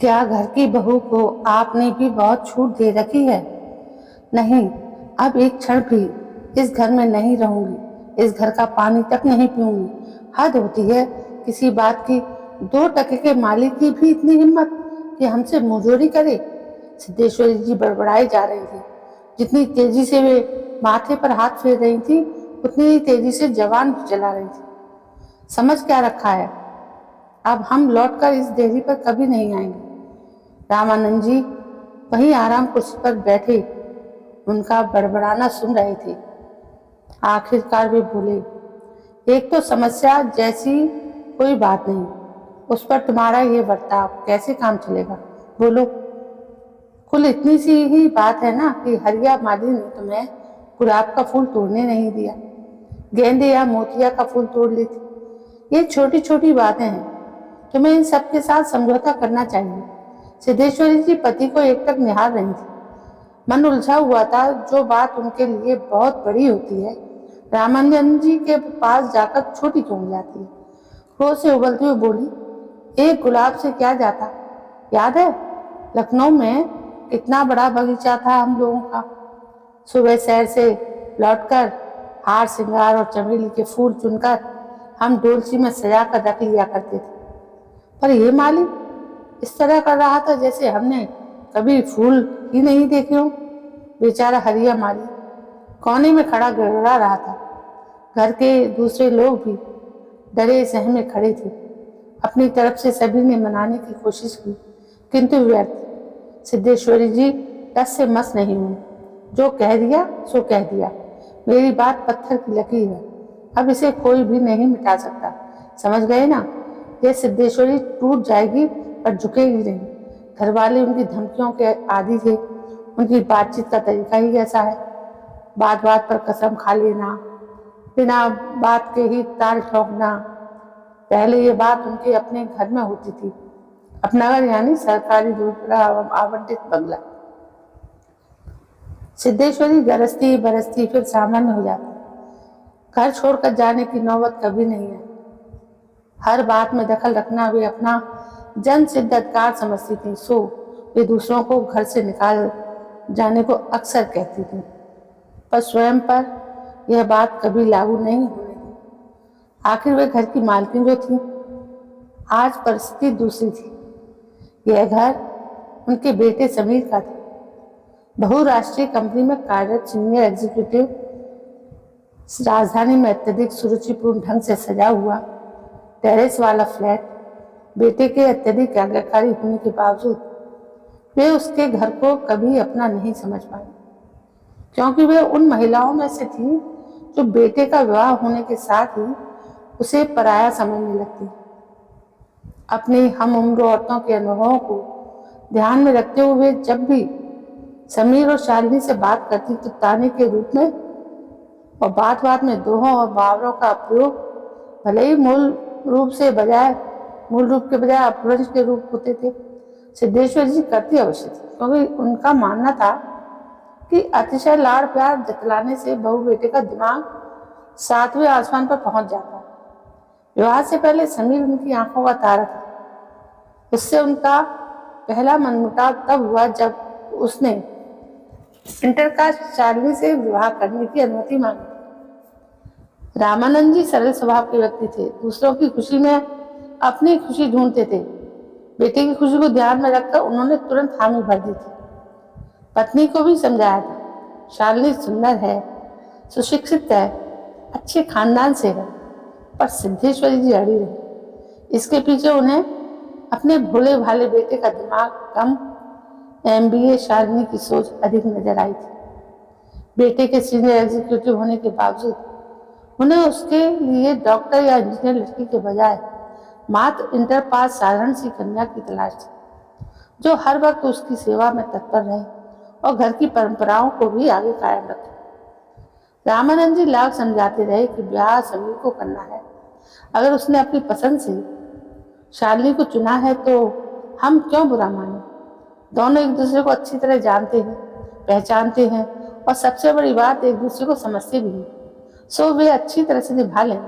क्या घर की बहू को आपने भी बहुत छूट दे रखी है? नहीं, अब एक क्षण भी इस घर में नहीं रहूंगी, इस घर का पानी तक नहीं पीऊंगी। हद होती है किसी बात की। 2 टके के मालिक की भी इतनी हिम्मत कि हमसे मुंहजोरी करे। सिद्धेश्वरी जी बड़बड़ाई जा रही थी। जितनी तेजी से वे माथे पर हाथ फेर रही थी, उतनी ही तेजी से जवान भी चला रही थी। समझ क्या रखा है? अब हम लौटकर इस देहरी पर कभी नहीं आएंगे। रामानंद जी वहीं आराम कुर्सी पर बैठे उनका बड़बड़ाना सुन रहे थे। आखिरकार वे बोले, एक तो समस्या जैसी कोई बात नहीं, उस पर तुम्हारा ये बर्ताव कैसे काम चलेगा? बोलो। कुल इतनी सी ही बात है ना कि हरिया माली ने तुम्हें गुलाब का फूल तोड़ने नहीं दिया, गेंदे या मोतिया का फूल तोड़ ली थी। ये छोटी छोटी बातें हैं, तुम्हें इन सब के साथ समझौता करना चाहिए। सिद्धेश्वरी जी पति को एकटक निहार रही थी। मन उलझा हुआ था। जो बात उनके लिए बहुत बड़ी होती है, रामानंद जी के पास जाकर छोटी क्यों हो जाती है? क्रोध से उबलती हुई बोली, एक गुलाब से क्या जाता? याद है लखनऊ में कितना बड़ा बगीचा था हम लोगों का। सुबह शहर से लौटकर हार श्रृंगार और चमेली के फूल चुनकर हम डोलची में सजा कर रख लिया करते थे। पर ये माली इस तरह कर रहा था जैसे हमने कभी फूल ही नहीं देखे हो। बेचारा हरिया माली कोने में खड़ा गिड़गिड़ा रहा था। घर के दूसरे लोग भी डरे सहमे खड़े थे। अपनी तरफ से सभी ने मनाने की कोशिश की, किंतु व्यर्थ। सिद्धेश्वरी जी टस से मस नहीं हुई। जो कह दिया सो कह दिया। मेरी बात पत्थर की लकीर है, अब इसे कोई भी नहीं मिटा सकता। समझ गए ना? ये सिद्धेश्वरी टूट जाएगी पर झुकेगी नहीं। घर वाले उनकी धमकियों के आदी थे। उनकी बातचीत का तरीका ही ऐसा है। बात बात पर कसम खा लेना, बिना बात के ही ताल ठोकना। पहले ये बात उनके अपने घर में होती थी। अपना घर यानी सरकारी दूसरा आवंटित बंगला। सिद्धेश्वरी गरजती बरसती फिर सामान्य हो जाती। घर छोड़कर जाने की नौबत कभी नहीं है। हर बात में दखल रखना वे अपना जन सिद्ध अधिकार समझती थी, सो वे दूसरों को घर से निकाल जाने को अक्सर कहती थी, पर स्वयं पर यह बात कभी लागू नहीं होने दी। आखिर वे घर की मालकिन जो थी। आज परिस्थिति दूसरी थी। यह घर उनके बेटे समीर का था। बहुराष्ट्रीय कंपनी में कार्यरत सीनियर एग्जीक्यूटिव, राजधानी में अत्यधिक सुरुचिपूर्ण ढंग से सजा हुआ टेरेस वाला फ्लैट। बेटे के अत्यधिक आज्ञाकारी होने के बावजूद वे उसके घर को कभी अपना नहीं समझ पाई, क्योंकि वे उन महिलाओं में से थी जो बेटे का विवाह होने के साथ ही उसे पराया समझने लगती। अपनी हम उम्र औरतों के अनुभवों को ध्यान में रखते हुए जब भी समीर और शालिनी से बात करती तो ताने के रूप में और बात बात में दोहों और मुहावरों का प्रयोग भले ही मूल रूप के बजाय अपभ्रंश के रूप होते थे, सिद्धेश्वर जी करती अवश्य थी, क्योंकि उनका मानना था कि अतिशय लाड़ प्यार जतलाने से बहू बेटे का दिमाग 7वें आसमान पर पहुंच जाता है। विवाह से पहले समीर उनकी आंखों का तारा था। उससे उनका पहला मनमुटाव तब हुआ जब उसने इंटरकास्ट शालिनी से विवाह करने की अनुमति मांगी। रामानंद जी सरल स्वभाव के व्यक्ति थे। दूसरों की खुशी में अपनी खुशी ढूंढते थे। बेटे की खुशी को ध्यान में रखकर उन्होंने तुरंत हामी भर दी थी। पत्नी को भी समझाया था, शालिनी सुंदर है, सुशिक्षित है, अच्छे खानदान से है। पर सिद्धेश्वरी जी अड़ी रही। इसके पीछे उन्हें अपने भोले भाले बेटे का दिमाग कम, MBA शालिनी की सोच अधिक नजर आई थी। बेटे के सीनियर एग्जीक्यूटिव होने के बावजूद उन्हें उसके लिए डॉक्टर या इंजीनियर लड़की के बजाय मात्र इंटर पास साधारण सी कन्या की तलाश थी, जो हर वक्त उसकी सेवा में तत्पर रहे और घर की परंपराओं को भी आगे कायम रखे। रामानंद जी लाख समझाते रहे कि ब्याह समीर को करना है। अगर उसने अपनी पसंद से शालिनी को चुना है तो हम क्यों बुरा माने? दोनों एक दूसरे को अच्छी तरह जानते हैं, पहचानते हैं और सबसे बड़ी बात एक दूसरे को समझते भी हैं, सो वे अच्छी तरह से निभा लेंगे।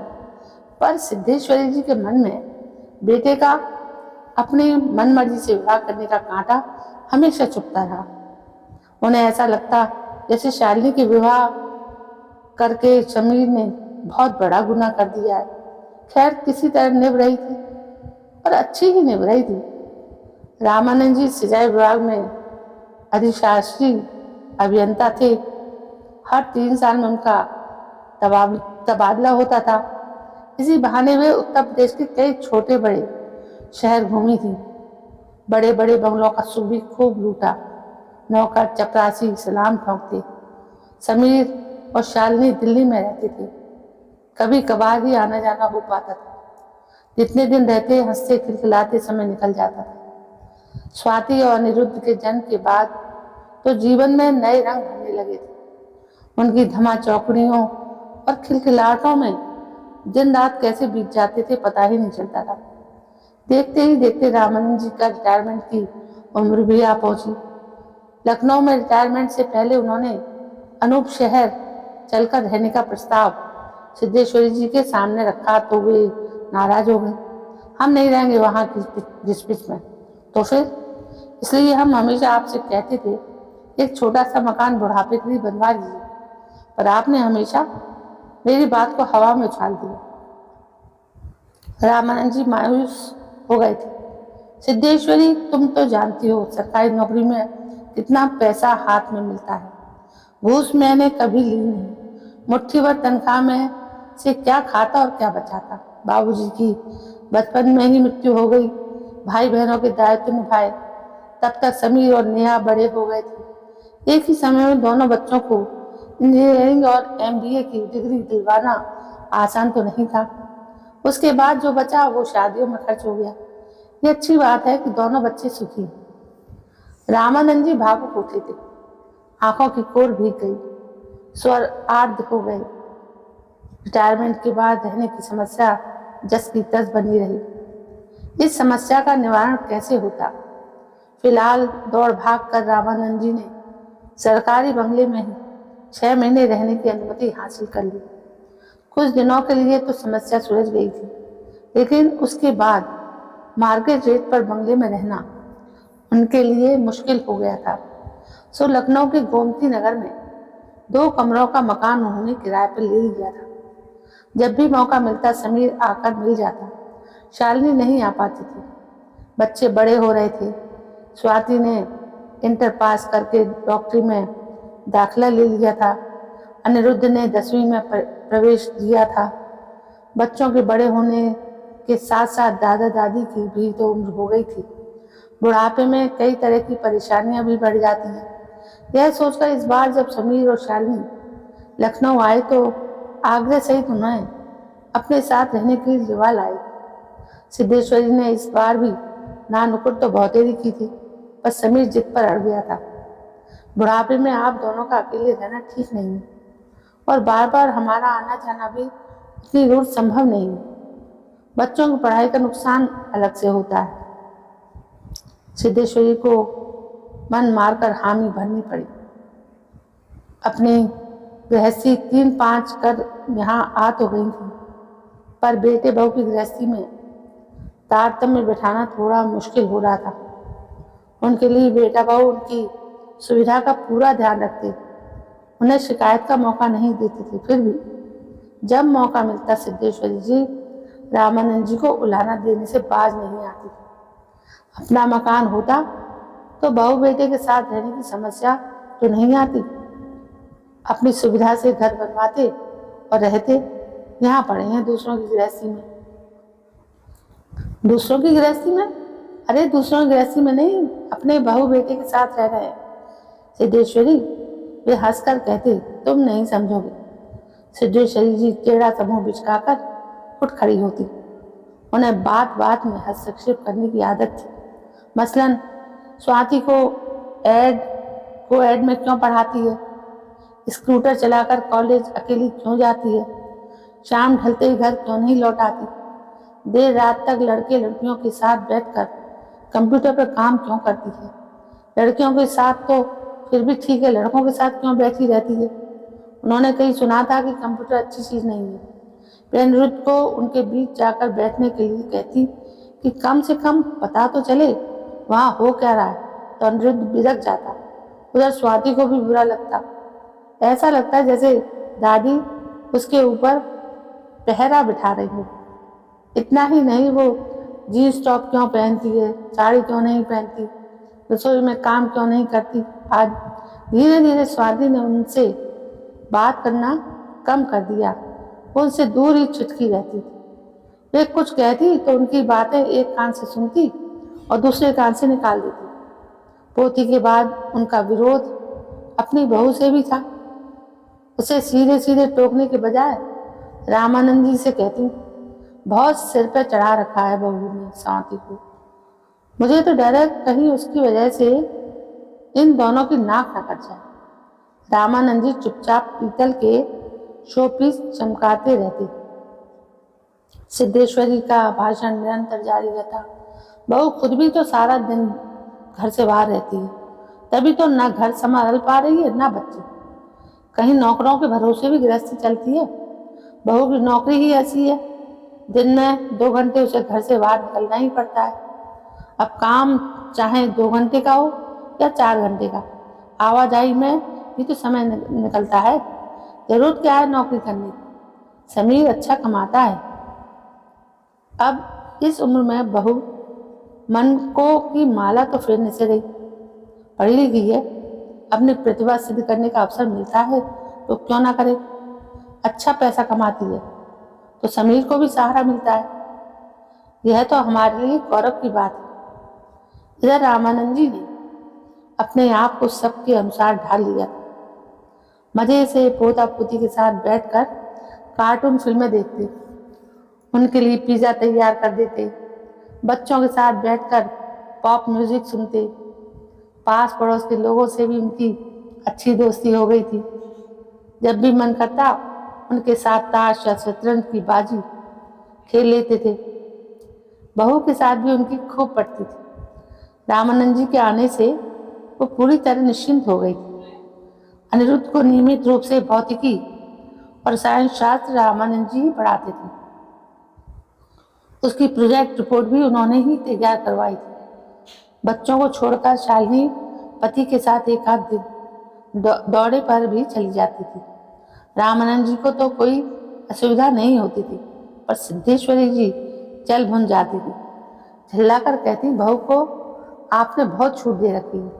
पर सिद्धेश्वरी जी के मन में बेटे का अपने मन मर्जी से विवाह करने का कांटा हमेशा चुभता रहा। उन्हें ऐसा लगता जैसे शालिनी के विवाह करके समीर ने बहुत बड़ा गुनाह कर दिया है। खैर किसी तरह निभ रही थी और अच्छी ही निभ रही थी। रामानंद जी सिंचाई विभाग में अधिशासी अभियंता थे। हर 3 साल में उनका तबादला होता था। इसी बहाने वे उत्तर प्रदेश के कई छोटे बड़े शहर घूमी थी। बड़े बड़े बंगलों का सुख भी खूब लूटा। नौकर चपरासी सलाम ठोंकते। समीर और शालिनी दिल्ली में रहते थे। कभी कभार ही आना जाना हो पाता था। जितने दिन रहते हंसते खिलखिलाते समय निकल जाता था। स्वाति और अनिरुद्ध के जन्म के बाद तो जीवन में नए रंग भरने लगे थे। उनकी धमा चौकड़ियों और खिलखिलाहटों में दिन रात कैसे बीत जाते थे पता ही नहीं चलता था। देखते ही देखते रामानंद जी का रिटायरमेंट की उम्र भी आ पहुंची। लखनऊ में रिटायरमेंट से पहले उन्होंने अनूप शहर चलकर रहने का प्रस्ताव सिद्धेश्वरी जी के सामने रखा तो वे नाराज हो गए। हम नहीं रहेंगे वहां की डिस्ट्रिक्ट में। तो फिर इसलिए हम हमेशा आपसे कहते थे एक छोटा सा मकान बुढ़ापे के लिए बनवा लीजिए, पर आपने हमेशा मेरी बात को हवा में उछाल दिया। रामानंद जी मायूस हो गए थे। सिद्धेश्वरी तुम तो जानती हो सरकारी नौकरी में कितना पैसा हाथ में मिलता है। घूस मैंने कभी ली नहीं। मुट्ठी भर तनख्वाह में से क्या खाता और क्या बचाता। बाबूजी की बचपन में ही मृत्यु हो गई। भाई बहनों के दायित्व निभाए। तब तक समीर और नेहा बड़े हो गए थे। एक ही समय में दोनों बच्चों को इंजीनियरिंग और MBA की डिग्री दिलवाना आसान तो नहीं था। उसके बाद जो बचा वो शादियों में खर्च हो गया। ये अच्छी बात है कि दोनों बच्चे सुखी। रामानंद जी भावुक उठे थे। आंखों की कोर भीग गई। स्वर आर्द्र हो गए। रिटायरमेंट के बाद रहने की समस्या जस की तस बनी रही। इस समस्या का निवारण कैसे होता? फिलहाल दौड़ भाग कर रामानंद जी ने सरकारी बंगले में ही 6 महीने रहने की अनुमति हासिल कर ली। कुछ दिनों के लिए तो समस्या सुलझ गई थी, लेकिन उसके बाद मार्केट रेट पर बंगले में रहना उनके लिए मुश्किल हो गया था। सो लखनऊ के गोमती नगर में 2 कमरों का मकान उन्होंने किराए पर ले लिया था। जब भी मौका मिलता समीर आकर मिल जाता। शालिनी नहीं आ पाती थी। बच्चे बड़े हो रहे थे। स्वाति ने इंटर पास करके डॉक्टरी में दाखिला ले लिया था। अनिरुद्ध ने 10वीं में प्रवेश दिया था। बच्चों के बड़े होने के साथ साथ दादा दादी की भी तो उम्र हो गई थी। बुढ़ापे में कई तरह की परेशानियां भी बढ़ जाती हैं। यह सोचकर इस बार जब समीर और शालिनी लखनऊ आए तो आग्रह सहित उन्हें अपने साथ रहने के लिए रिवा लाए। सिद्धेश्वरी ने इस बार भी ना नुकुर तो बहुतेरी की थी, पर समीर जिद पर अड़ गया था। बुढ़ापे में आप दोनों का अकेले रहना ठीक नहीं है और बार बार हमारा आना जाना भी इतनी दूर संभव नहीं है। बच्चों की पढ़ाई का नुकसान अलग से होता है। सिद्धेश्वरी को मन मारकर हामी भरनी पड़ी। अपनी गृहस्थी 3-5 कर यहाँ आ तो गई थी, पर बेटे बहू की गृहस्थी में तारतम्य बिठाना थोड़ा मुश्किल हो रहा था। उनके लिए बेटा बहू उनकी सुविधा का पूरा ध्यान रखते, उन्हें शिकायत का मौका नहीं देते थे। फिर भी जब मौका मिलता सिद्धेश्वरी जी रामानंद जी को उलाहना देने से बाज नहीं आती थी। अपना मकान होता तो बहू बेटे के साथ रहने की समस्या तो नहीं आती। अपनी सुविधा से घर बनवाते और रहते। यहाँ पड़े हैं दूसरों की गृहस्थी में। दूसरों की गृहस्थी में? अरे दूसरों की गृहस्थी में नहीं, अपने बहू बेटे के साथ रह रहे हैं। सिद्धेश्वरी, वे हंसकर कहते, तुम नहीं समझोगे। सिद्धेश्वरी जी टेढ़ा समूह बिचकाकर उठ खड़ी होती। उन्हें बात बात में हस्तक्षेप करने की आदत थी। मसलन स्वाति को एड में क्यों पढ़ाती है, स्कूटर चलाकर कॉलेज अकेली क्यों जाती है, शाम ढलते ही घर क्यों नहीं लौट आती, देर रात तक लड़के लड़कियों के साथ बैठकर कंप्यूटर पर काम क्यों करती है, लड़कियों के साथ तो फिर भी ठीक है, लड़कों के साथ क्यों बैठी रहती है। उन्होंने कहीं सुना था कि कंप्यूटर अच्छी चीज नहीं है। वे अनिरुद्ध को उनके बीच जाकर बैठने के लिए कहती कि कम से कम पता तो चले वहाँ हो क्या रहा है। तो अनिरुद्ध बिदक जाता। उधर स्वाति को भी बुरा लगता। ऐसा लगता है जैसे दादी उसके ऊपर पहरा बिठा रही हो। इतना ही नहीं, वो जीन्स टॉप क्यों पहनती है, साड़ी क्यों नहीं पहनती, रसोई में काम क्यों नहीं करती। आज धीरे धीरे स्वाति ने उनसे बात करना कम कर दिया। वो उनसे दूर ही छिटकी रहती थी। वे कुछ कहती तो उनकी बातें एक कान से सुनती और दूसरे कान से निकाल देती। पोती के बाद उनका विरोध अपनी बहू से भी था। उसे सीधे सीधे टोकने के बजाय रामानंद जी से कहती, बहुत सिर पे चढ़ा रखा है बहू ने स्वाति को। मुझे तो डर है कहीं उसकी वजह से इन दोनों की नाक न कट जाए। रामानंद जी चुपचाप पीतल के शोपीस चमकाते रहते। सिद्धेश्वरी का भाषण निरंतर जारी रहता। बहू खुद भी तो सारा दिन घर से बाहर रहती है, तभी तो ना घर संभाल पा रही है ना बच्चे। कहीं नौकरों के भरोसे भी गृहस्थी चलती है। बहू की नौकरी ही ऐसी है, दिन में 2 घंटे उसे घर से बाहर निकलना ही पड़ता है। अब काम चाहे 2 घंटे का हो या 4 घंटे का, आवाजाही में भी तो समय निकलता है। जरूरत क्या है नौकरी करने की, समीर अच्छा कमाता है। अब इस उम्र में बहू मन को की माला तो फेरने से गई। पढ़ी लिखी है, अपनी प्रतिभा सिद्ध करने का अवसर मिलता है तो क्यों ना करे। अच्छा पैसा कमाती है तो समीर को भी सहारा मिलता है। यह तो हमारे लिए गौरव की बात है। इधर रामानंद जी ने अपने आप को सबके अनुसार ढाल लिया। मजे से पोता पोती के साथ बैठकर कार्टून फिल्में देखते, उनके लिए पिज्जा तैयार कर देते, बच्चों के साथ बैठकर पॉप म्यूजिक सुनते। पास पड़ोस के लोगों से भी उनकी अच्छी दोस्ती हो गई थी। जब भी मन करता उनके साथ ताश या शतरंज की बाजी खेल लेते थे। बहू के साथ भी उनकी खूब पटती थी। रामानंद जी के आने से वो पूरी तरह निश्चिंत हो गई थी। अनिरुद्ध को नियमित रूप से भौतिकी और रसायन शास्त्र रामानंद जी पढ़ाते थे। उसकी प्रोजेक्ट रिपोर्ट भी उन्होंने ही तैयार करवाई थी। बच्चों को छोड़कर शालिनी पति के साथ एक आध दिन दौरे पर भी चली जाती थी। रामानंद जी को तो कोई असुविधा नहीं होती थी, पर सिद्धेश्वरी जी चल भुन जाती थी। चिल्लाकर कहती, बहू को आपने बहुत छूट दे रखी है।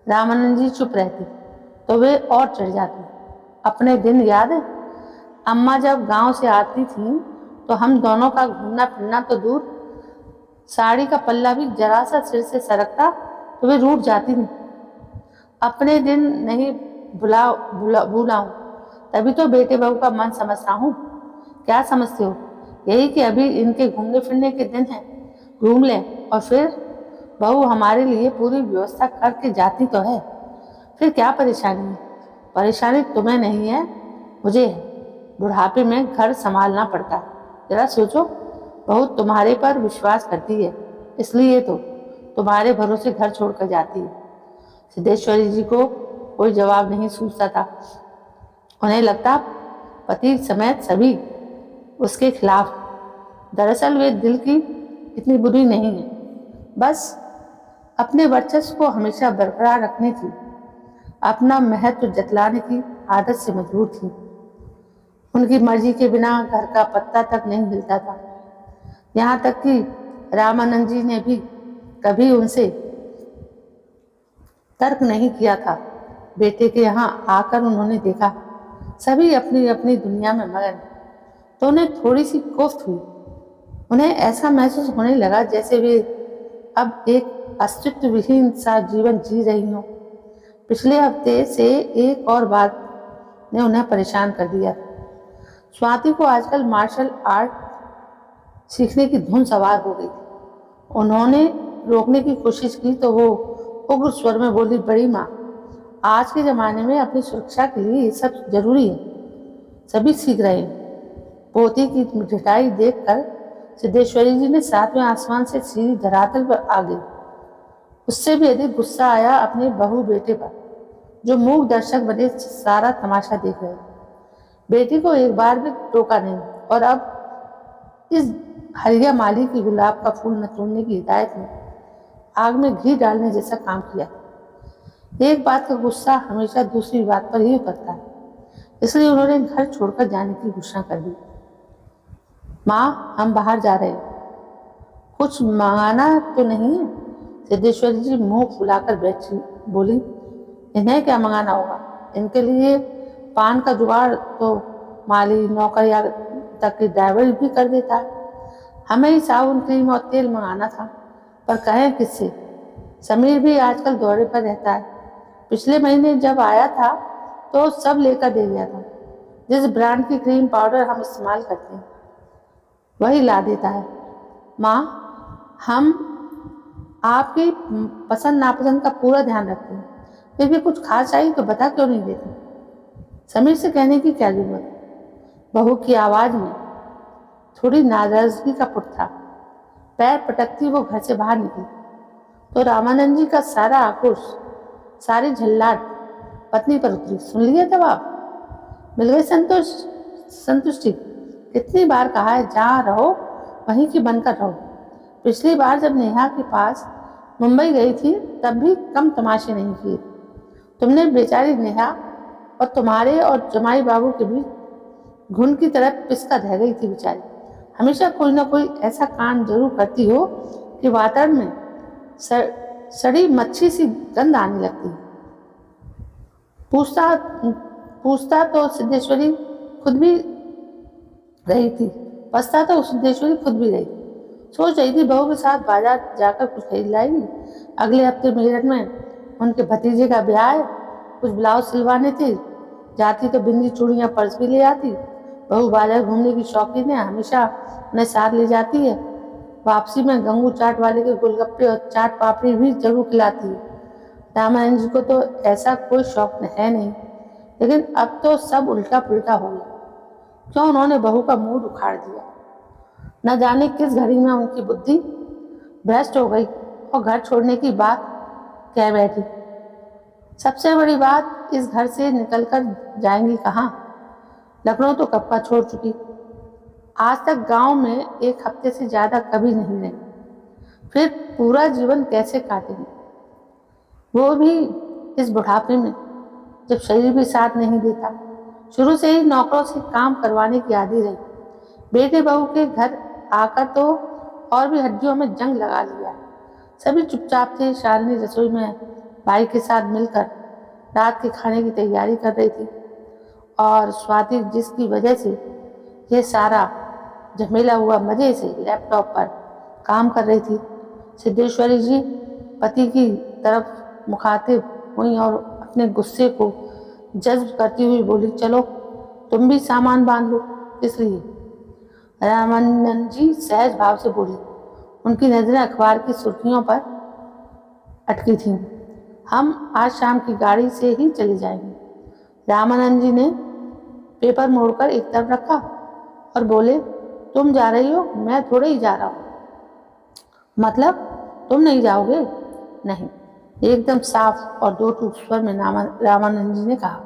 रामानंद जी चुप रहती तो वे और चढ़ जाती। अपने दिन याद है, अम्मा जब गांव से आती थी तो हम दोनों का घूमना फिरना तो दूर, साड़ी का पल्ला भी जरा सा सिर से सरकता तो वे रूठ जाती थी। अपने दिन नहीं भूलाऊं, तभी तो बेटे बहू का मन समझता हूँ। क्या समझते हो? यही कि अभी इनके घूमने फिरने के दिन हैं, घूम लें और फिर बहू हमारे लिए पूरी व्यवस्था करके जाती तो है। फिर क्या परेशानी है? परेशानी तुम्हें नहीं है, मुझे है। बुढ़ापे में घर संभालना पड़ता है। जरा सोचो, बहू तुम्हारे पर विश्वास करती है, इसलिए तो तुम्हारे भरोसे घर छोड़कर जाती है। सिद्धेश्वरी जी को कोई जवाब नहीं सूझता था। उन्हें लगता पति समेत सभी उसके खिलाफ। दरअसल वे दिल की इतनी बुरी नहीं है, बस अपने वर्चस्व को हमेशा बरकरार रखने की, अपना महत्व जतलाने की आदत से मजबूर थी। उनकी मर्जी के बिना घर का पत्ता तक नहीं हिलता था। यहाँ तक कि रामानंद जी ने भी कभी उनसे तर्क नहीं किया था। बेटे के यहाँ आकर उन्होंने देखा सभी अपनी अपनी दुनिया में मगन, तो उन्हें थोड़ी सी कोफ्त हुई। उन्हें ऐसा महसूस होने लगा जैसे वे अब एक अस्तित्व विहीन सा जीवन जी रही हों। पिछले हफ्ते से एक और बात ने उन्हें परेशान कर दिया। स्वाति को आजकल मार्शल आर्ट सीखने की धुन सवार हो गई थी। उन्होंने रोकने की कोशिश की तो वो उग्र स्वर में बोली, बड़ी माँ, आज के ज़माने में अपनी सुरक्षा के लिए ये सब जरूरी है, सभी सीख रहे हैं। पोती की ढिठाई देखकर सिद्धेश्वरी जी ने 7वें आसमान से सीधी धरातल पर आ गई। उससे भी अधिक गुस्सा आया अपने बहू बेटे पर, जो मूक दर्शक बने सारा तमाशा देख रहे। बेटी को एक बार भी टोका नहीं और अब इस हरिया माली की गुलाब का फूल न तोड़ने की हिदायत ने आग में घी डालने जैसा काम किया। एक बात का गुस्सा हमेशा दूसरी बात पर ही उतरता है, इसलिए उन्होंने घर छोड़कर जाने की घोषणा कर दी। माँ, हम बाहर जा रहे हैं। कुछ मंगाना तो नहीं है? सिद्धेश्वरी जी मुंह फुलाकर बैठी बोली, इन्हें क्या मंगाना होगा? इनके लिए पान का जुगाड़ तो माली, नौकर या तक के ड्राइवर भी कर देता है। हमें ही साबुन, क्रीम और तेल मंगाना था, पर कहें किससे? समीर भी आजकल दौरे पर रहता है। पिछले महीने जब आया था तो सब लेकर दे गया था। जिस ब्रांड की क्रीम पाउडर हम इस्तेमाल करते हैं वही ला देता है। माँ, हम आपकी पसंद नापसंद का पूरा ध्यान रखते हैं, फिर भी कुछ खास चाहिए तो बता क्यों नहीं देते? समीर से कहने की क्या जरूरत? बहू की आवाज में थोड़ी नाराजगी का पुट था। पैर पटकती वो घर से बाहर निकली तो रामानंद जी का सारा आक्रोश, सारी झल्लाट पत्नी पर उतरी। सुन लिया जवाब? मिल गई संतुष्टि? कितनी बार कहा है, जहाँ रहो वहीं की बनकर रहो। पिछली बार जब नेहा के पास मुंबई गई थी तब भी कम तमाशे नहीं किए। तुमने बेचारी नेहा और तुम्हारे और जमाई बाबू के बीच घुन की तरह पिसकर रह गई थी बेचारी। हमेशा कोई ना कोई ऐसा कांड जरूर करती हो कि वातावरण में सड़ी मच्छी सी गंध आने लगती। पूछता तो सिद्धेश्वरी खुद भी रही थी, पछता तो सिद्धेश्वरी खुद भी रही। सोच रही थी बहू के साथ बाजार जाकर कुछ खरीद लाएगी। अगले हफ्ते मेरठ में उनके भतीजे का ब्याह है, कुछ ब्लाउज सिलवाने थे। जाती तो बिंदी, चूड़ियाँ, पर्स भी ले आती। बहू बाजार घूमने की शौकीन है, हमेशा उन्हें साथ ले जाती है। वापसी में गंगू चाट वाले के गोलगप्पे और चाट पापड़ी भी जरूर खिलाती है। रामानंद जी को तो ऐसा कोई शौक है नहीं, लेकिन अब तो सब उल्टा पुल्टा हो गया। क्यों उन्होंने बहू का मूड उखाड़ दिया? न जाने किस घड़ी में उनकी बुद्धि भ्रष्ट हो गई और घर छोड़ने की बात कह बैठी। सबसे बड़ी बात, इस घर से निकलकर जाएंगी कहाँ? लखनऊ तो कब का छोड़ चुकी। आज तक गांव में एक हफ्ते से ज्यादा कभी नहीं रही। फिर पूरा जीवन कैसे काटेंगे, वो भी इस बुढ़ापे में जब शरीर भी साथ नहीं देता। शुरू से ही नौकरों से काम करवाने की आदी रही। बेटे बहू के घर आकर तो और भी हड्डियों में जंग लगा लिया। सभी चुपचाप थे। शालिनी रसोई में भाई के साथ मिलकर रात के खाने की तैयारी कर रही थी और स्वाति, जिसकी वजह से यह सारा झमेला हुआ, मजे से लैपटॉप पर काम कर रही थी। सिद्धेश्वरी जी पति की तरफ मुखातिब हुई और अपने गुस्से को जज्ब करती हुई बोली, चलो तुम भी सामान बांध लो। इसलिए रामानंद जी सहज भाव से बोली। उनकी नजरें अखबार की सुर्खियों पर अटकी थीं। हम आज शाम की गाड़ी से ही चले जाएंगे। रामानंद जी ने पेपर मोड़कर एक तरफ रखा और बोले, तुम जा रही हो? मैं थोड़े ही जा रहा हूँ। मतलब तुम नहीं जाओगे? नहीं, एकदम साफ और दो टूक स्वर में रामानंद जी ने कहा।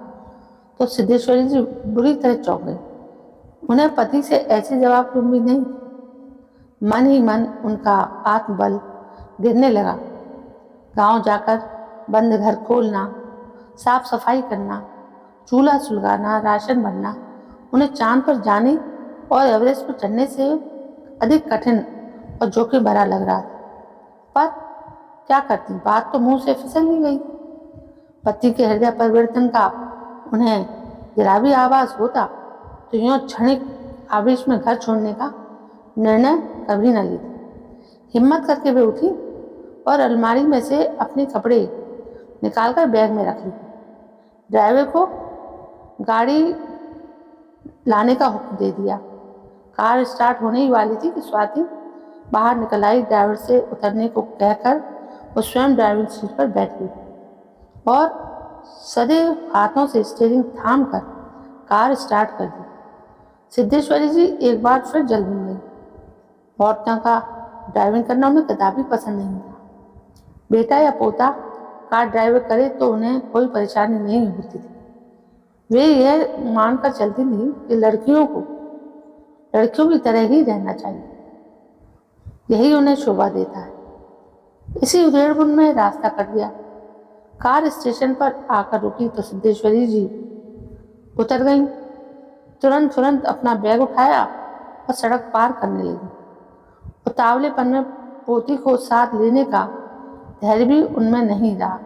तो सिद्धेश्वरी जी बुरी तरह चौंक गई। उन्हें पति से ऐसे जवाब की उम्मीद नहीं। मन ही मन उनका आत्मबल गिरने लगा। गांव जाकर बंद घर खोलना, साफ सफाई करना, चूल्हा सुलगाना, राशन भरना उन्हें चांद पर जाने और एवरेस्ट पर चढ़ने से अधिक कठिन और जोखिम भरा लग रहा था। पर क्या करती, बात तो मुंह से फिसल ही गई। पति के हृदय परिवर्तन का उन्हें जरा भी आभास होता तो यूं क्षणिक आवेश में घर छोड़ने का निर्णय कभी न लेती। हिम्मत करके वे उठी और अलमारी में से अपने कपड़े निकालकर बैग में रख ली। ड्राइवर को गाड़ी लाने का हुक्म दे दिया। कार स्टार्ट होने ही वाली थी कि स्वाति बाहर निकल आई। ड्राइवर से उतरने को कहकर वो स्वयं ड्राइविंग सीट पर बैठ गई और सदे हाथों से स्टीयरिंग थाम कर कार स्टार्ट कर दी। सिद्धेश्वरी जी एक बार फिर जल बन गई। औरतों का ड्राइविंग करना उन्हें कदापि पसंद नहीं था। बेटा या पोता कार ड्राइवर करे तो उन्हें कोई परेशानी नहीं होती थी। वे यह मानकर चलती थी कि लड़कियों की तरह ही रहना चाहिए। यही उन्हें शोभा देता है। इसी उधेड़बुन में रास्ता कट गया। कार स्टेशन पर आकर रुकी तो सिद्धेश्वरी जी उतर गईं। तुरंत अपना बैग उठाया और सड़क पार करने लगी। उतावलेपन में पोती को साथ लेने का धैर्य भी उनमें नहीं रहा।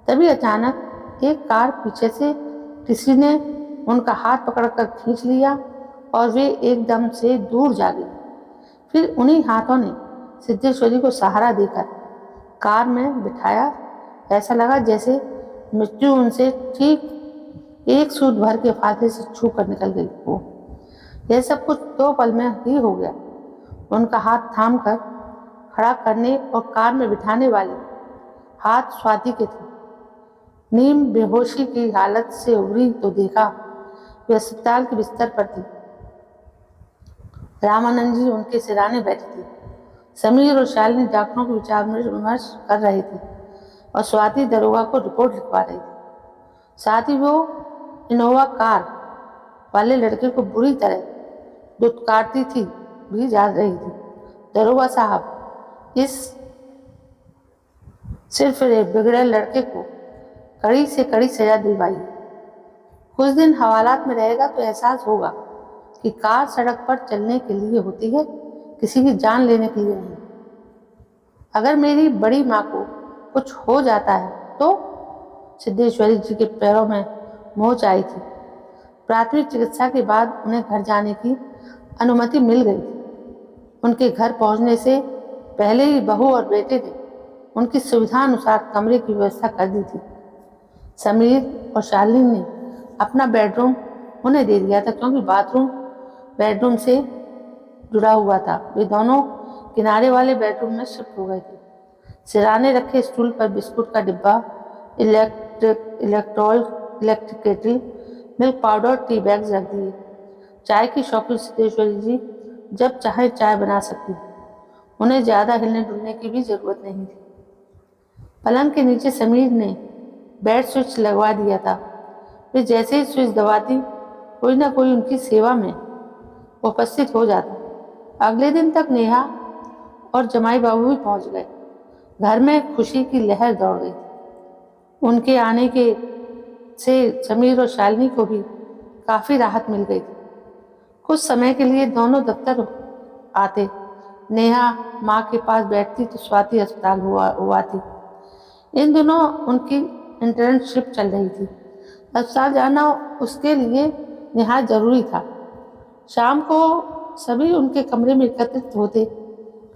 तभी अचानक एक कार पीछे से किसी ने उनका हाथ पकड़कर खींच लिया और वे एकदम से दूर जा गई। फिर उन्हीं हाथों ने सिद्धेश्वरी को सहारा देकर कार में बिठाया। ऐसा लगा जैसे मृत्यु उनसे ठीक एक सूद भर के फासले से छू कर निकल गई हो। यह सब कुछ 2 पल में ही हो गया। उनका हाथ थाम कर खड़ा करने और कार में बिठाने वाले हाथ स्वाति के थे। नीम बेहोशी की हालत से उभरी तो देखा वे अस्पताल के बिस्तर पर थी। रामानंद जी उनके सिराने बैठे थे। समीर और शालिनी डॉक्टरों के विचार विमर्श कर रहे थे और स्वाति दरोगा को रिपोर्ट लिखवा रही थी। साथ ही वो इनोवा कार वाले लड़के को बुरी तरह दुत्कारती थी भी जा रही थी। दरोगा साहब, इस सिर्फ बिगड़े लड़के को कड़ी से कड़ी सजा दिलवाइए। कुछ दिन हवालात में रहेगा तो एहसास होगा कि कार सड़क पर चलने के लिए होती है, किसी की जान लेने के लिए नहीं। अगर मेरी बड़ी माँ को कुछ हो जाता है तो सिद्धेश्वरी जी के पैरों में मोच आई थी। प्राथमिक चिकित्सा के बाद उन्हें घर जाने की अनुमति मिल गई थी। उनके घर पहुंचने से पहले ही बहू और बेटे ने उनकी सुविधा अनुसार कमरे की व्यवस्था कर दी थी। समीर और शालिनी ने अपना बेडरूम उन्हें दे दिया था, क्योंकि बाथरूम बेडरूम से जुड़ा हुआ था। वे दोनों किनारे वाले बेडरूम में शिफ्ट हो गए थे। सिराने रखे स्टूल पर बिस्कुट का डिब्बा, electric kettle, milk powder, tea bags रख दिए। चाय की शौकीन सिद्धेश्वरी जी जब चाहे चाय बना सकती। उन्हें ज़्यादा हिलने डुलने की भी जरूरत नहीं थी। पलंग के नीचे समीर ने बेड स्विच लगवा दिया था। वे जैसे ही स्विच दबाती कोई ना कोई उनकी सेवा में उपस्थित हो जाता। अगले दिन तक नेहा और जमाई बाबू भी पहुंच गए। घर में खुशी की लहर दौड़ गई थी। उनके आने के से समीर और शालिनी को भी काफ़ी राहत मिल गई थी। कुछ समय के लिए दोनों दफ्तर आते। नेहा माँ के पास बैठती तो स्वाति अस्पताल हुआ थी। इन दिनों उनकी इंटर्नशिप चल रही थी। अस्पताल जाना उसके लिए निहायत जरूरी था। शाम को सभी उनके कमरे में एकत्रित होते।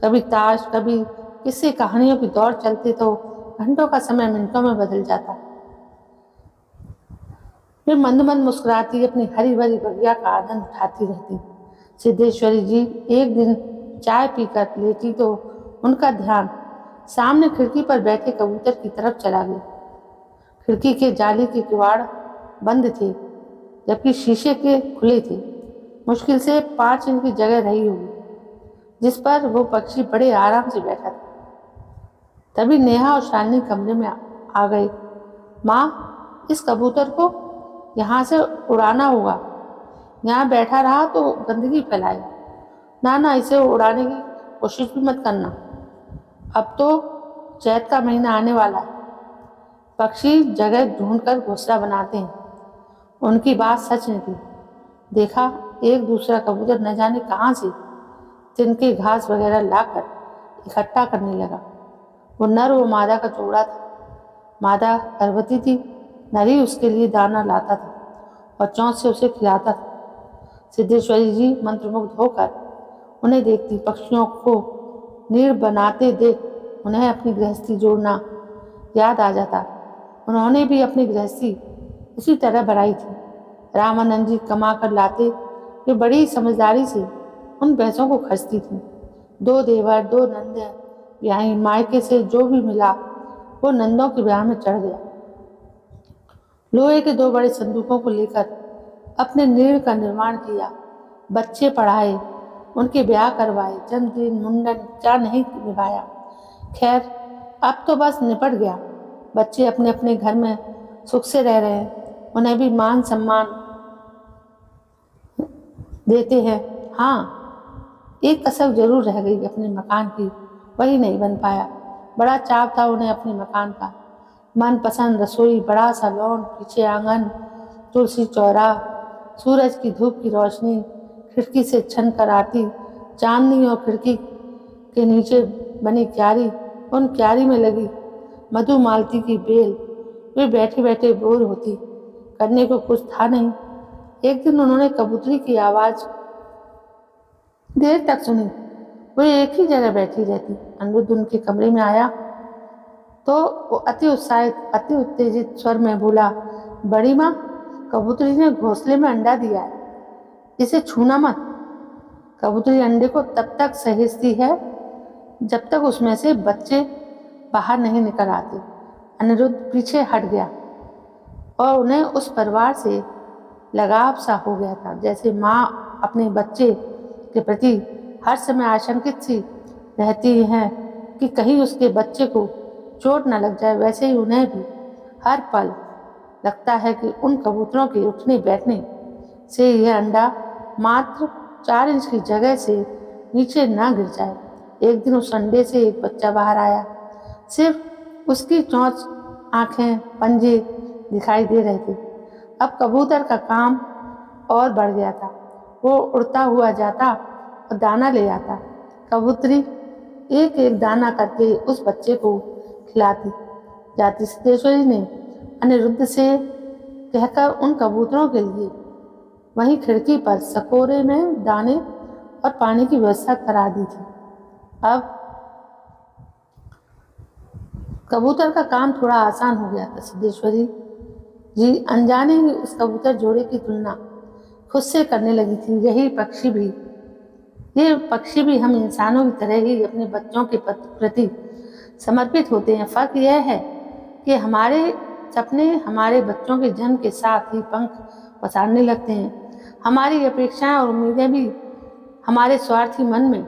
कभी ताश, कभी किस्से कहानियों की दौड़ चलते तो घंटों का समय मिनटों में बदल जाता। वे मंद मंद मुस्कुराती अपनी हरी भरी बगिया का आनंद उठाती रहती। सिद्धेश्वरी जी एक दिन चाय पीकर लेटी तो उनका ध्यान सामने खिड़की पर बैठे कबूतर की तरफ चला गया। खिड़की के जाली के किवाड़ बंद थे, जबकि शीशे के खुले थे। मुश्किल से 5 इंच की जगह रही होगी जिस पर वो पक्षी बड़े आराम से बैठा था। तभी नेहा और शालिनी कमरे में आ गए। माँ, इस कबूतर को यहाँ से उड़ाना होगा। यहाँ बैठा रहा तो गंदगी फैलाएगा। ना, इसे उड़ाने की कोशिश भी मत करना। अब तो चैत का महीना आने वाला है। पक्षी जगह ढूंढकर घोंसला बनाते हैं। उनकी बात सच निकली। देखा, एक दूसरा कबूतर न जाने कहाँ से तिनके घास वगैरह लाकर इकट्ठा करने लगा। वो नर व मादा का जोड़ा था। मादा गर्भवती थी। नर ही उसके लिए दाना लाता था और चोंच से उसे खिलाता था। सिद्धेश्वरी जी मंत्रमुग्ध होकर उन्हें देखती। पक्षियों को नीड़ बनाते देख उन्हें अपनी गृहस्थी जोड़ना याद आ जाता। उन्होंने भी अपनी गृहस्थी उसी तरह बनाई थी। रामानंद जी कमा कर लाते। वे बड़ी समझदारी से उन पैसों को खर्चती थी। 2 देवर, 2 नंदे ब्याही। मायके से जो भी मिला वो नंदों के ब्याह में चढ़ गया। लोहे के 2 बड़े संदूकों को लेकर अपने नीड़ का निर्माण किया। बच्चे पढ़ाए, उनके ब्याह करवाए, जन्मदिन, मुंडन क्या नहीं निभाया। खैर, अब तो बस निपट गया। बच्चे अपने अपने घर में सुख से रह रहे हैं। उन्हें भी मान सम्मान देते हैं। हाँ, एक कसक जरूर रह गई अपने मकान की, वही नहीं बन पाया। बड़ा चाव था उन्हें अपने मकान का। मनपसंद रसोई, बड़ा सा लॉन, पीछे आंगन, तुलसी चौरा, सूरज की धूप की रोशनी खिड़की से छन कर आती, चांदनी और खिड़की के नीचे बनी क्यारी, उन क्यारी में लगी मधुमालती की बेल। वे बैठे बैठे बोर होती, करने को कुछ था नहीं। एक दिन उन्होंने कबूतरी की आवाज देर तक सुनी। वो एक ही जगह बैठी रहती। अनिरुद्ध उनके कमरे में आया तो वो अति उत्साहित, अति उत्तेजित स्वर में बोला, बड़ी माँ, कबूतरी ने घोंसले में अंडा दिया है, इसे छूना मत। कबूतरी अंडे को तब तक सहेजती है जब तक उसमें से बच्चे बाहर नहीं निकल आते। अनिरुद्ध पीछे हट गया और उन्हें उस परिवार से लगाव सा हो गया था, जैसे माँ अपने बच्चे के प्रति हर समय आशंकित सी रहती है कि कहीं उसके बच्चे को चोट न लग जाए। वैसे ही उन्हें भी हर पल लगता है कि उन कबूतरों के उठने बैठने से यह अंडा मात्र 4 इंच की जगह से नीचे न गिर जाए। एक दिन उस अंडे से एक बच्चा बाहर आया। सिर्फ उसकी चोंच, आंखें, पंजे दिखाई दे रहे थे। अब कबूतर का काम और बढ़ गया था। वो उड़ता हुआ जाता और दाना ले आता। कबूतरी एक एक दाना करके उस बच्चे को खिलाती जाती। सिद्धेश्वरी ने अनिरुद्ध से कहकर उन कबूतरों के लिए वहीं खिड़की पर सकोरे में दाने और पानी की व्यवस्था करा दी थी। अब कबूतर का काम थोड़ा आसान हो गया था। सिद्धेश्वरी जी अनजाने ही उस कबूतर जोड़े की तुलना खुद से करने लगी थी। ये पक्षी भी हम इंसानों की तरह ही अपने बच्चों के प्रति समर्पित होते हैं। फर्क यह है कि हमारे सपने हमारे बच्चों के जन्म के साथ ही पंख पसारने लगते हैं। हमारी अपेक्षाएं और उम्मीदें भी हमारे स्वार्थी मन में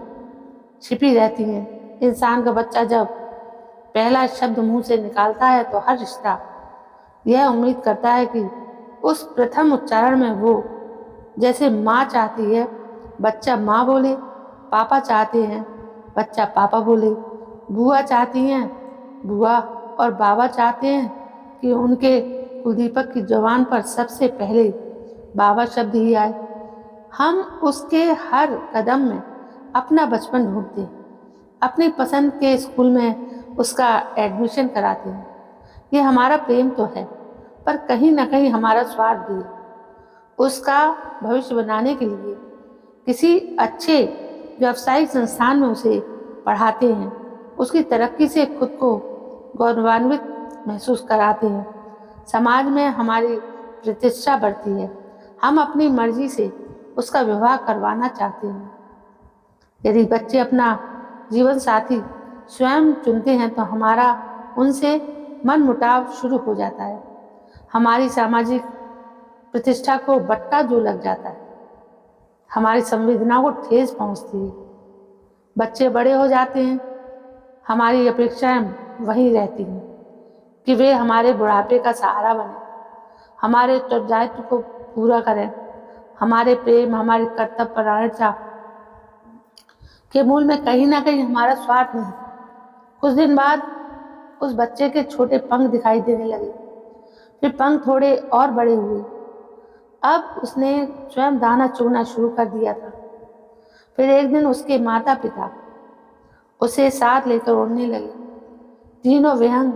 छिपी रहती हैं। इंसान का बच्चा जब पहला शब्द मुंह से निकालता है तो हर रिश्ता यह उम्मीद करता है कि उस प्रथम उच्चारण में वो जैसे माँ चाहती है बच्चा माँ बोले, पापा चाहते हैं बच्चा पापा बोले, बुआ चाहती हैं बुआ, और बाबा चाहते हैं कि उनके कुलदीपक की जुबान पर सबसे पहले बाबा शब्द ही आए। हम उसके हर कदम में अपना बचपन ढूंढते हैं, अपनी पसंद के स्कूल में उसका एडमिशन कराते हैं। ये हमारा प्रेम तो है, पर कहीं ना कहीं हमारा स्वार्थ भी है। उसका भविष्य बनाने के लिए किसी अच्छे व्यावसायिक संस्थान में उसे पढ़ाते हैं, उसकी तरक्की से खुद को गौरवान्वित महसूस कराते हैं। समाज में हमारी प्रतिष्ठा बढ़ती है। हम अपनी मर्जी से उसका विवाह करवाना चाहते हैं। यदि बच्चे अपना जीवन साथी स्वयं चुनते हैं तो हमारा उनसे मनमुटाव शुरू हो जाता है। हमारी सामाजिक प्रतिष्ठा को बट्टा जो लग जाता है, हमारी संवेदना को ठेस पहुंचती है। बच्चे बड़े हो जाते हैं, हमारी अपेक्षाएं वही रहती हैं कि वे हमारे बुढ़ापे का सहारा बने, हमारे उत्तरदायित्व को पूरा करें। हमारे प्रेम, हमारी कर्तव्यपरायणता के मूल में कहीं ना कहीं हमारा स्वार्थ नहीं। कुछ दिन बाद उस बच्चे के छोटे पंख दिखाई देने लगे, फिर पंख थोड़े और बड़े हुए। अब उसने स्वयं दाना चुगना शुरू कर दिया था। फिर एक दिन उसके माता पिता उसे साथ लेकर उड़ने लगे। तीनों विहंग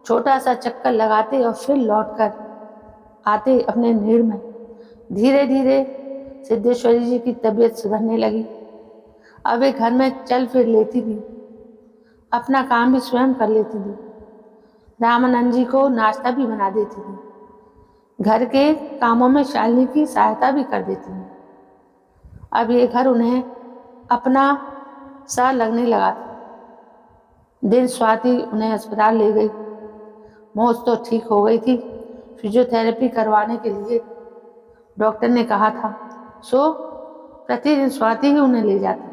छोटा सा चक्कर लगाते और फिर लौटकर आते अपने नीड़ में। धीरे धीरे सिद्धेश्वरी जी की तबीयत सुधरने लगी। अब वे घर में चल फिर लेती थी, अपना काम भी स्वयं कर लेती थी, रामानंद जी को नाश्ता भी बना देती थी, घर के कामों में शालिनी की सहायता भी कर देती थी। अब ये घर उन्हें अपना सा लगने लगा था। दिन स्वाति उन्हें अस्पताल ले गई। मोच तो ठीक हो गई थी, फिजियोथेरेपी करवाने के लिए डॉक्टर ने कहा था, सो प्रतिदिन स्वाति ही उन्हें ले जाती।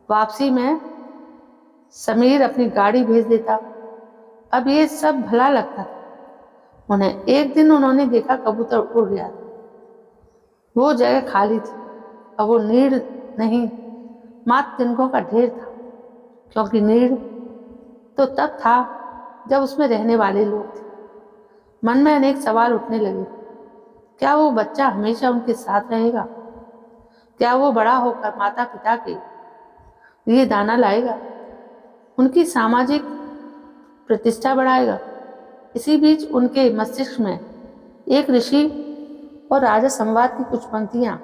वापसी में समीर अपनी गाड़ी भेज देता। अब ये सब भला लगता था उन्हें। एक दिन उन्होंने देखा कबूतर उड़ गया। वो जगह खाली थी। अब वो नीड़ नहीं मात्र तिनकों का ढेर था, क्योंकि नीड़ तो तब था जब उसमें रहने वाले लोग थे। मन में अनेक सवाल उठने लगे। क्या वो बच्चा हमेशा उनके साथ रहेगा? क्या वो बड़ा होकर माता पिता के लिए दाना लाएगा, उनकी सामाजिक प्रतिष्ठा बढ़ाएगा? इसी बीच उनके मस्तिष्क में एक ऋषि और राजा संवाद की कुछ पंक्तियां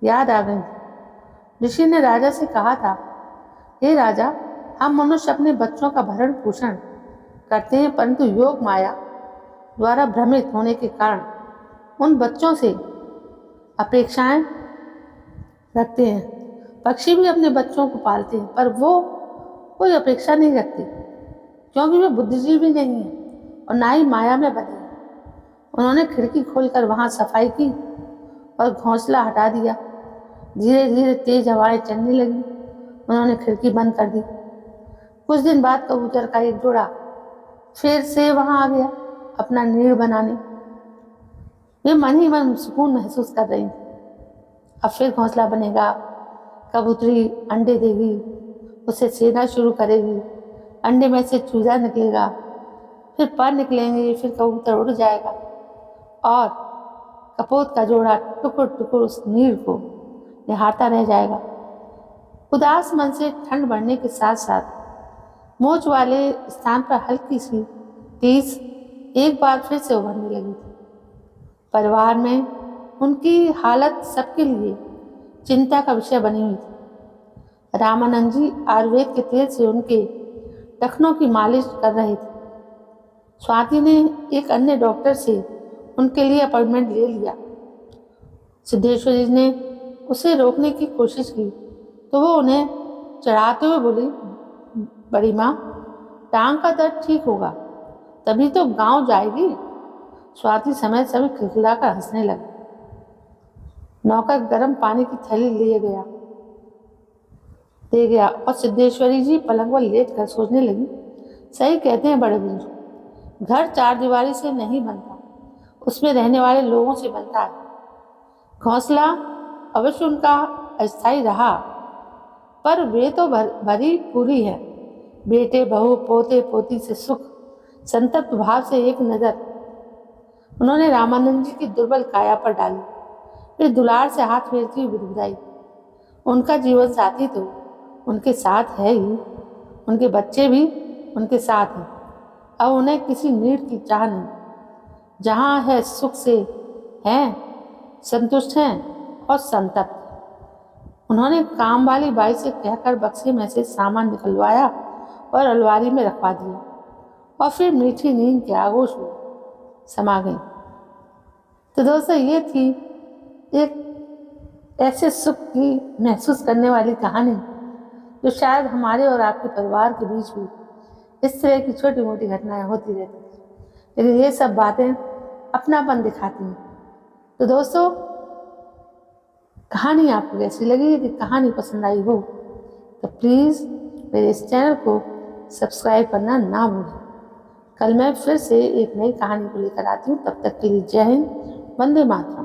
याद आ गईं। ऋषि ने राजा से कहा था, हे राजा, हम मनुष्य अपने बच्चों का भरण पोषण करते हैं, परंतु योग माया द्वारा भ्रमित होने के कारण उन बच्चों से अपेक्षाएं रखते हैं। पक्षी भी अपने बच्चों को पालते हैं, पर वो कोई अपेक्षा नहीं रखते, क्योंकि वे बुद्धिजीवी नहीं है और ना ही माया में बंधे हैं। उन्होंने खिड़की खोलकर वहां सफाई की और घोंसला हटा दिया। धीरे धीरे तेज हवाएं चलने लगी। उन्होंने खिड़की बंद कर दी। कुछ दिन बाद कबूतर का एक जोड़ा फिर से वहां आ गया अपना नीड़ बनाने। वे मन ही मन सुकून महसूस कर रही थी। अब फिर घोंसला बनेगा, कबूतरी अंडे देगी, उसे सेना शुरू करेगी, अंडे में से चूजा निकलेगा, फिर पर निकलेंगे, फिर कबूतर उड़ जाएगा और कपोत का जोड़ा टुकुर टुकुर उस नीड़ को निहारता रह जाएगा। उदास मन से ठंड बढ़ने के साथ साथ मोच वाले स्थान पर हल्की सी टीस एक बार फिर से उभरने लगी थी। परिवार में उनकी हालत सबके लिए चिंता का विषय बनी हुई थी। रामानंद जी आयुर्वेद के तेल से उनके टखनों की मालिश कर रहे थे। स्वाति ने एक अन्य डॉक्टर से उनके लिए अपॉइंटमेंट ले लिया। सिद्धेश्वरी ने उसे रोकने की कोशिश की तो वो उन्हें चढ़ाते हुए बोली, बड़ी माँ, टांग का दर्द ठीक होगा तभी तो गांव जाएगी। स्वाति समय सभी खिलखिलाकर हंसने लगे। नौकर गर्म पानी की थैली दे गया और सिद्धेश्वरी जी पलंग पर लेट कर सोचने लगी, सही कहते हैं बड़े बुजुर्ग, घर चार दीवारी से नहीं बनता, उसमें रहने वाले लोगों से बनता है। घोंसला अवश्य उनका अस्थायी रहा, पर वे तो भरी पूरी है। बेटे बहू पोते पोती से सुख संतप्त भाव से एक नजर उन्होंने रामानंद जी की दुर्बल काया पर डाली, फिर दुलार से हाथ फेरती हुई बुदबुदाई, उनका जीवन साथी तो उनके साथ है ही, उनके बच्चे भी उनके साथ हैं। अब उन्हें किसी नीड़ की चाह नहीं, जहाँ है सुख से हैं, संतुष्ट हैं और संतप्त। उन्होंने काम वाली बाई से कहकर बक्से में से सामान निकलवाया और अलमारी में रखवा दिया और फिर मीठी नींद के आगोश में समा गई। तो दोस्तों, ये थी एक ऐसे सुख की महसूस करने वाली कहानी जो शायद हमारे और आपके परिवार के बीच भी इस तरह की छोटी मोटी घटनाएं होती रहती थी, लेकिन ये सब बातें अपनापन दिखाती हैं। तो दोस्तों, कहानी आपको कैसी लगी? यदि कहानी पसंद आई हो तो प्लीज़ मेरे इस चैनल को सब्सक्राइब करना ना भूलें। कल मैं फिर से एक नई कहानी को लेकर आती हूँ। तब तक के लिए जय हिंद, वंदे मातरम।